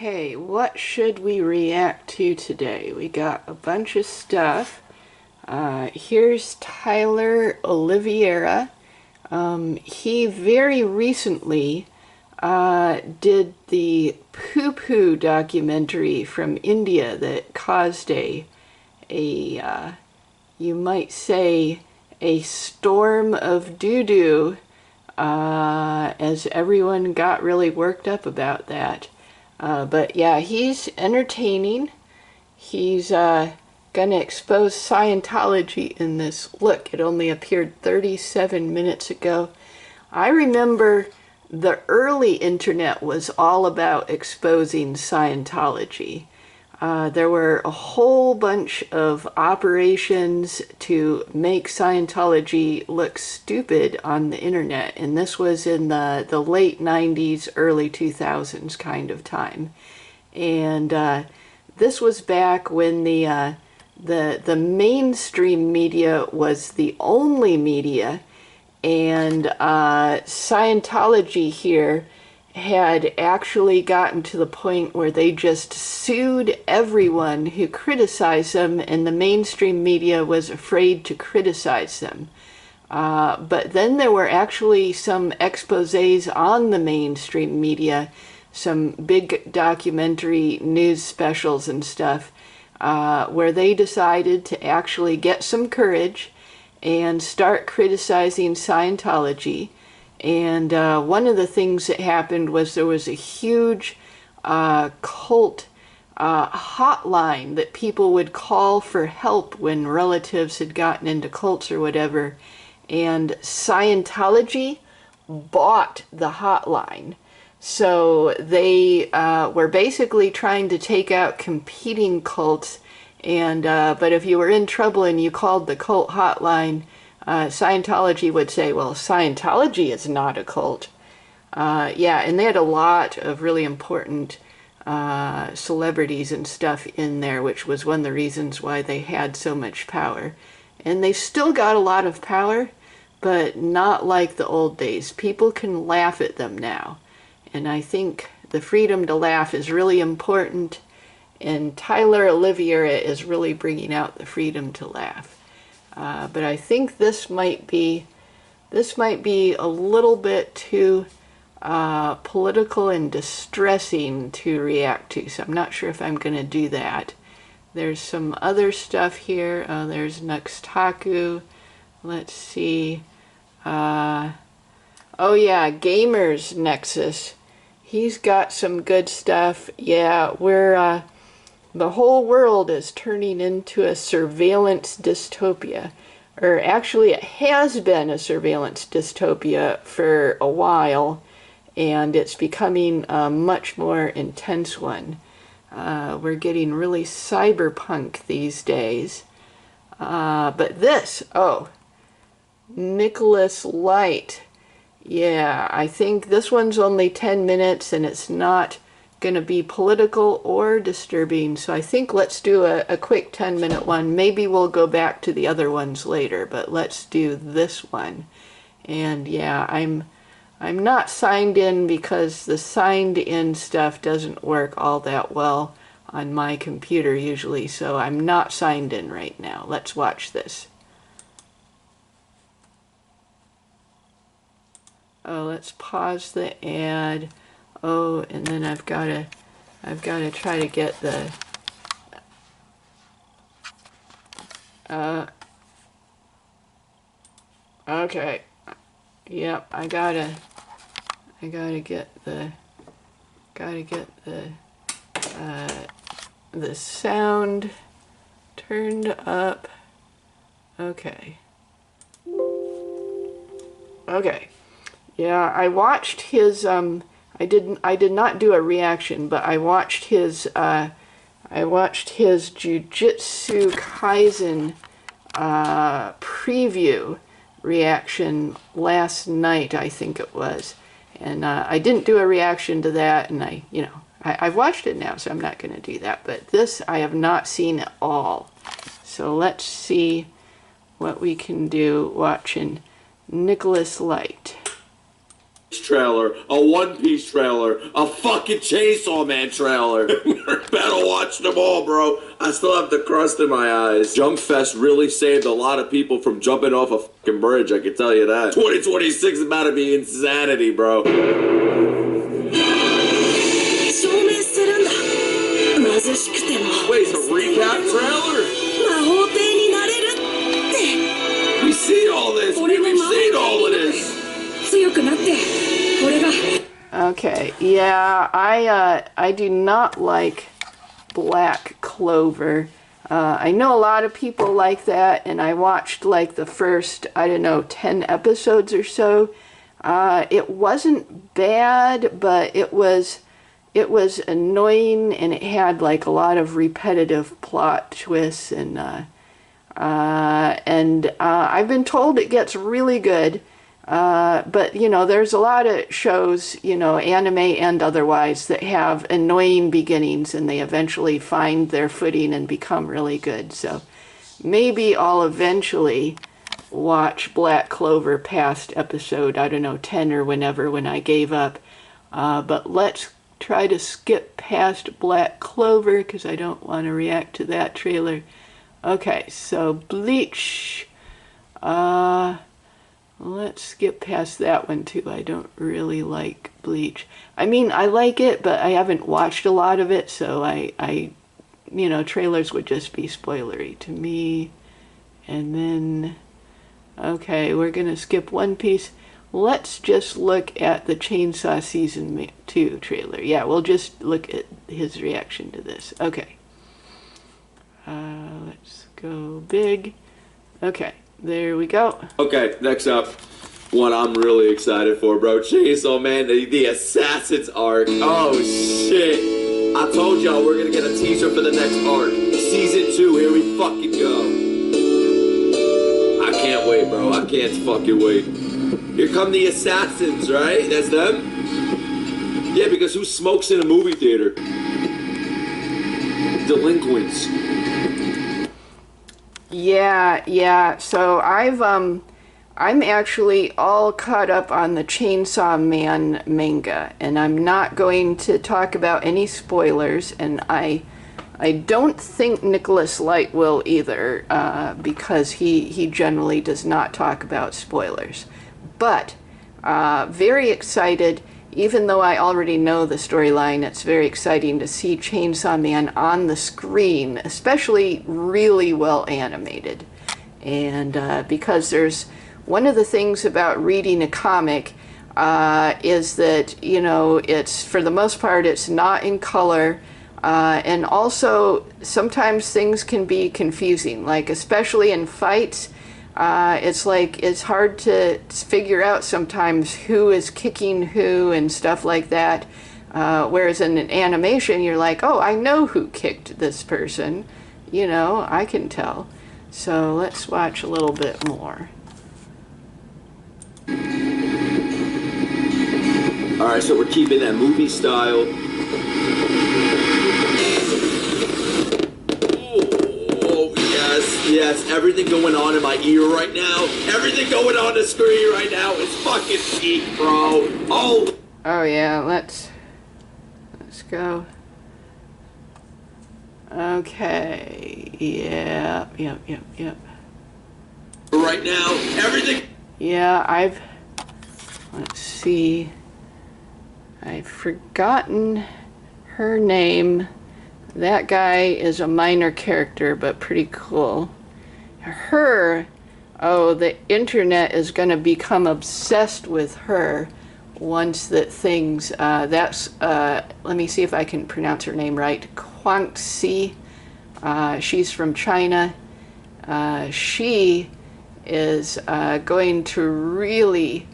Okay, what should we react to today? We got a bunch of stuff. Here's Tyler Oliveira. He very recently did the Poo Poo documentary from India that caused you might say, a storm of doo-doo as everyone got really worked up about that. But yeah, he's entertaining. He's gonna expose Scientology in this. Look, it only appeared 37 minutes ago. I remember the early internet was all about exposing Scientology. There were a whole bunch of operations to make Scientology look stupid on the internet, and this was in the late 90s, early 2000s kind of time. And this was back when the mainstream media was the only media, and Scientology here had actually gotten to the point where they just sued everyone who criticized them, and the mainstream media was afraid to criticize them. But then there were actually some exposés on the mainstream media, some big documentary news specials and stuff, where they decided to actually get some courage and start criticizing Scientology. And one of the things that happened was there was a huge cult hotline that people would call for help when relatives had gotten into cults or whatever. And Scientology bought the hotline. So they were basically trying to take out competing cults. And but if you were in trouble and you called the cult hotline, Scientology would say, well, Scientology is not a cult. Yeah, and they had a lot of really important celebrities and stuff in there, which was one of the reasons why they had so much power. And they still got a lot of power, but not like the old days. People can laugh at them now. And I think the freedom to laugh is really important, and Tyler Oliveira is really bringing out the freedom to laugh. But I think this might be a little bit too political and distressing to react to, so I'm not sure if I'm going to do that. There's some other stuff here. There's Nuxtaku. Let's see. Oh yeah, Gamers Nexus. He's got some good stuff. Yeah, we're the whole world is turning into a surveillance dystopia. Or actually, it has been a surveillance dystopia for a while, and it's becoming a much more intense one. We're getting really cyberpunk these days. But this, Nicholas Light. Yeah, I think this one's only 10 minutes, and it's not going to be political or disturbing, so I think let's do a quick 10-minute one. Maybe we'll go back to the other ones later, but let's do this one. And yeah, I'm not signed in because the signed in stuff doesn't work all that well on my computer usually, so I'm not signed in right now. Let's watch this. Oh, let's pause the ad. Oh, and then I've got to try to get the okay. Yep, I gotta get the sound turned up. Okay. Okay. Yeah, I watched his I did not do a reaction, but I watched his Jujutsu Kaisen preview reaction last night, I think it was. And I didn't do a reaction to that, and I've watched it now, so I'm not going to do that. But this I have not seen at all. So let's see what we can do watching Nicholas Light. trailer, a One Piece trailer, a fucking Chainsaw Man trailer. Better watch them all, bro. I still have the crust in my eyes. Jump Fest really saved a lot of people from jumping off a fucking bridge, I can tell you that. 2026 is about to be insanity, bro. Wait, it's a recap trailer? We've seen all this. We've seen all of this. Okay, yeah, I do not like Black Clover. I know a lot of people like that, and I watched like the first, I don't know, 10 episodes or so. It wasn't bad, but it was annoying, and it had like a lot of repetitive plot twists, and I've been told it gets really good. But, you know, there's a lot of shows, you know, anime and otherwise, that have annoying beginnings and they eventually find their footing and become really good. So maybe I'll eventually watch Black Clover past episode, I don't know, 10 or whenever, when I gave up. But let's try to skip past Black Clover because I don't want to react to that trailer. Okay, so Bleach. Let's skip past that one too. I don't really like Bleach. I mean, I like it, but I haven't watched a lot of it, so I you know, trailers would just be spoilery to me. And then, okay, we're gonna skip One Piece. Let's just look at the Chainsaw Season 2 trailer. Yeah, we'll just look at his reaction to this. Okay. Let's go big. Okay. There we go. Okay, next up, one I'm really excited for, bro. Chainsaw Man, the Assassins arc. Oh, shit. I told y'all we're gonna get a teaser for the next arc. Season 2, here we fucking go. I can't wait, bro. I can't fucking wait. Here come the Assassins, right? That's them? Yeah, because who smokes in a movie theater? Delinquents. Yeah. So I'm actually all caught up on the Chainsaw Man manga, and I'm not going to talk about any spoilers, and I don't think Nicholas Light will either, because he generally does not talk about spoilers. But very excited. Even though I already know the storyline, it's very exciting to see Chainsaw Man on the screen, especially really well animated. And because there's one of the things about reading a comic is that, you know, it's, for the most part, it's not in color. And also, sometimes things can be confusing, like especially in fights. It's like, it's hard to figure out sometimes who is kicking who and stuff like that. Whereas in an animation, you're like, oh, I know who kicked this person. You know, I can tell. So let's watch a little bit more. Alright, so we're keeping that movie style. Yes, everything going on in my ear right now, everything going on the screen right now is fucking peak, bro. Oh yeah, let's go. Okay, yep. Right now, everything. Yeah, let's see. I've forgotten her name. That guy is a minor character, but pretty cool. The internet is going to become obsessed with her once that things, let me see if I can pronounce her name right, Guangxi. She's from China. She is going to really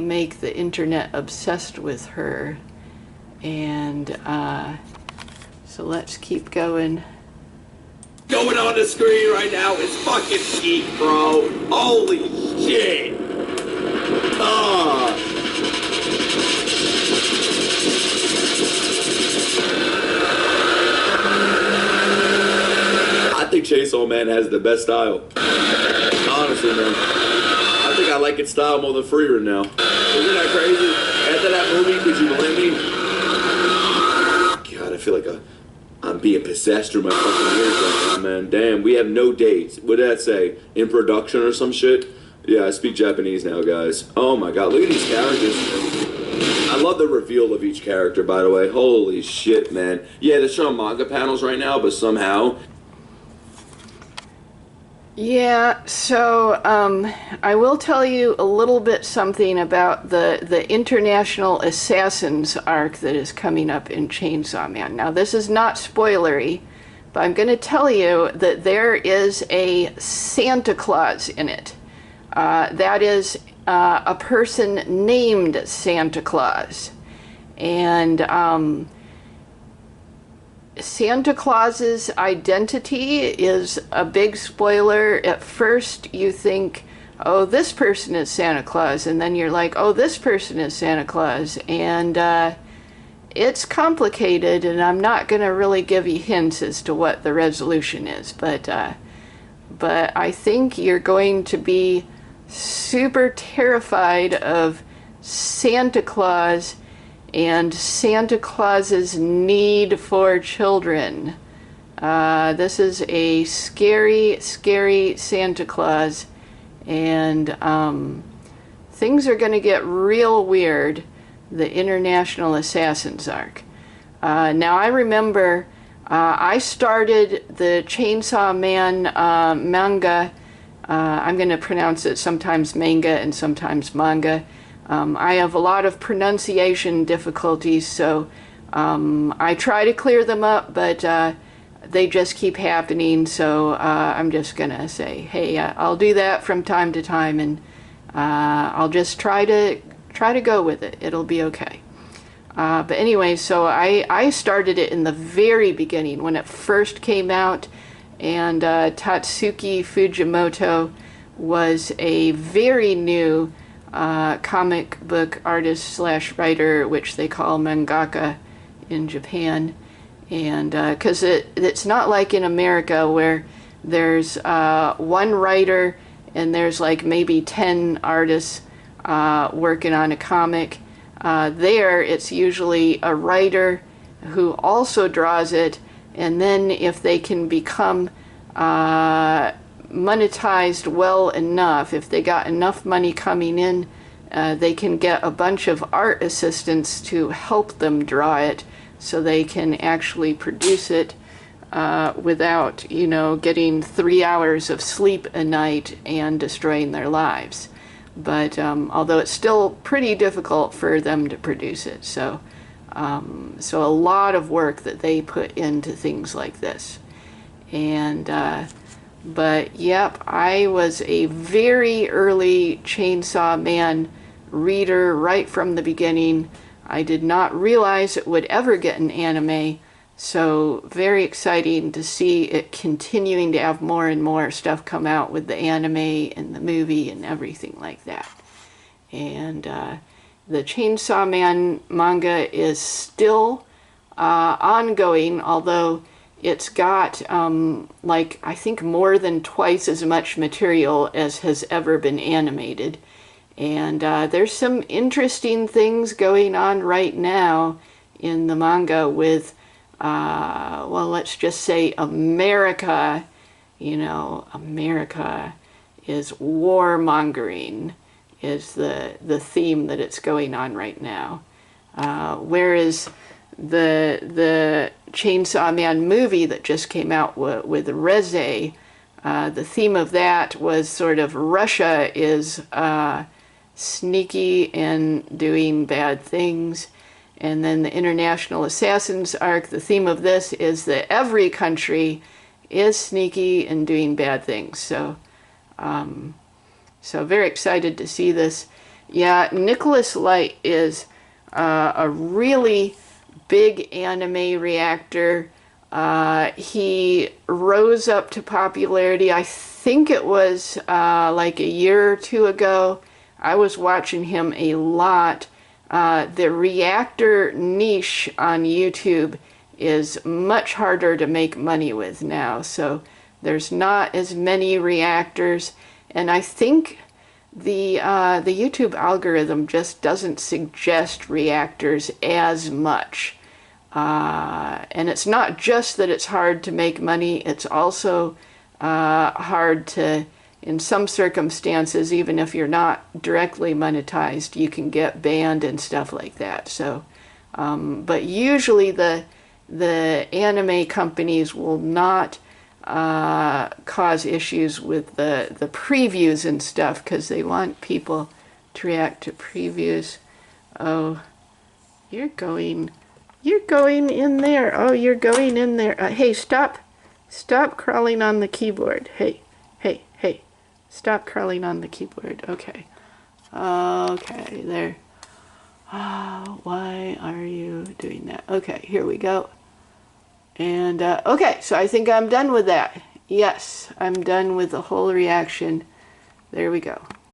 make the internet obsessed with her. And so let's keep going. Going on the screen right now is fucking peak, bro. Holy shit. I think Chainsaw Man has the best style. Honestly, man. I think I like its style more than Freerun now. Isn't that crazy? After that movie, could you blame me? God, I feel like I'm being possessed through my fucking ears right now, man. Damn, we have no dates. What did that say? In production or some shit? Yeah, I speak Japanese now, guys. Oh my god, look at these characters. I love the reveal of each character, by the way. Holy shit, man. Yeah, they're showing manga panels right now, but somehow... Yeah, so I will tell you a little bit something about the International Assassins arc that is coming up in Chainsaw Man. Now, this is not spoilery, but I'm going to tell you that there is a Santa Claus in it. That is a person named Santa Claus. And Santa Claus's identity is a big spoiler. At first you think, oh, this person is Santa Claus, and then you're like, oh, this person is Santa Claus, and it's complicated, and I'm not going to really give you hints as to what the resolution is, but I think you're going to be super terrified of Santa Claus and Santa Claus's need for children. This is a scary, scary Santa Claus, and things are going to get real weird, the International Assassins arc. Now, I remember I started the Chainsaw Man manga. I'm going to pronounce it sometimes manga and sometimes manga. I have a lot of pronunciation difficulties, so I try to clear them up, but they just keep happening, so I'm just going to say, hey, I'll do that from time to time, and I'll just try to go with it. It'll be okay. But anyway, so I started it in the very beginning when it first came out, and Tatsuki Fujimoto was a very new comic book artist / writer, which they call mangaka in Japan. And because it's not like in America where there's one writer and there's like maybe 10 artists working on a comic. There it's usually a writer who also draws it, and then if they can become monetized well enough, if they got enough money coming in, they can get a bunch of art assistants to help them draw it so they can actually produce it without, getting 3 hours of sleep a night and destroying their lives. But although it's still pretty difficult for them to produce it, so a lot of work that they put into things like this. And but yep, I was a very early Chainsaw Man reader right from the beginning. I did not realize it would ever get an anime, so very exciting to see it continuing to have more and more stuff come out with the anime and the movie and everything like that. And the Chainsaw Man manga is still ongoing, although it's got I think more than twice as much material as has ever been animated. And there's some interesting things going on right now in the manga with, let's just say America. America is warmongering, is the theme that it's going on right now. Whereas the Chainsaw Man movie that just came out with Reze, the theme of that was sort of Russia is sneaky and doing bad things. And then the International Assassins arc, the theme of this is that every country is sneaky and doing bad things. So very excited to see this. Yeah, Nicholas Light is a really big anime reactor. He rose up to popularity, I think it was like a year or two ago. I was watching him a lot. The reactor niche on YouTube is much harder to make money with now, so there's not as many reactors, and I think the YouTube algorithm just doesn't suggest reactors as much. And it's not just that it's hard to make money, it's also hard to, in some circumstances, even if you're not directly monetized, you can get banned and stuff like that. So, but usually the anime companies will not cause issues with the previews and stuff because they want people to react to previews. Oh, you're going in there. Oh, you're going in there. Hey, stop crawling on the keyboard. Hey, stop crawling on the keyboard. Okay, there. Oh, why are you doing that? Okay, here we go. And, okay, so I think I'm done with that. Yes, I'm done with the whole reaction. There we go.